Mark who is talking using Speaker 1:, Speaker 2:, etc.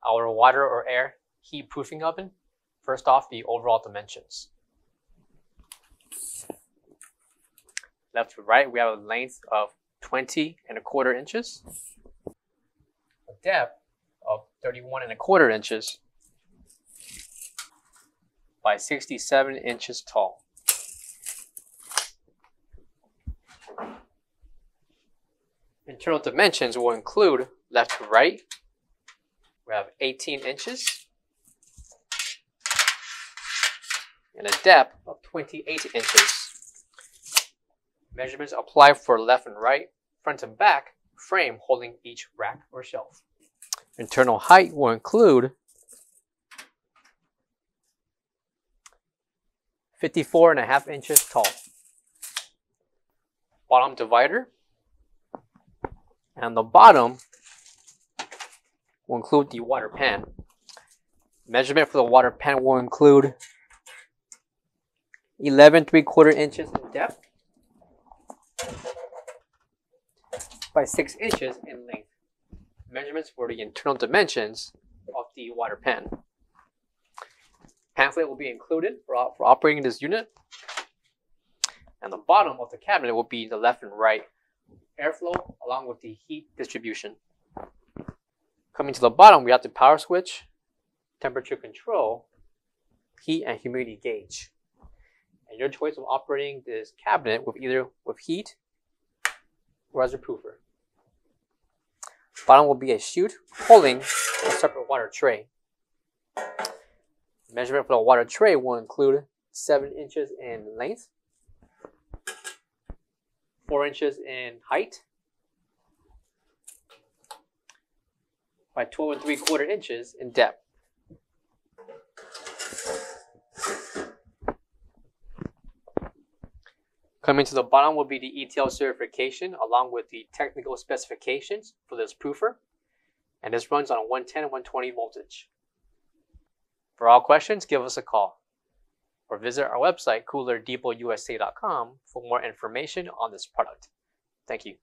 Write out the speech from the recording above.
Speaker 1: our water or air heat proofing oven. First off, the overall dimensions. Left to right, we have a length of 20¼ inches, a depth of 31¼ inches by 67 inches tall. Internal dimensions will include, left to right, we have 18 inches and a depth of 28 inches. Measurements apply for left and right, front and back frame holding each rack or shelf. Internal height will include 54½ inches tall. Bottom divider, and the bottom will include the water pan. Measurement for the water pan will include 11¾ inches in depth by 6 inches in length. Measurements for the internal dimensions of the water pan. Pamphlet will be included for operating this unit. And the bottom of the cabinet will be the left and right airflow along with the heat distribution. Coming to the bottom, we have the power switch, temperature control, heat and humidity gauge. And your choice of operating this cabinet with either with heat or as a proofer. Bottom will be a chute holding a separate water tray. Measurement for the water tray will include 7 inches in length, 4 inches in height, by 12¾ inches in depth. Coming to the bottom will be the ETL certification along with the technical specifications for this proofer. And this runs on 110 and 120 voltage. For all questions, give us a call or visit our website, coolerdepotUSA.com, for more information on this product. Thank you.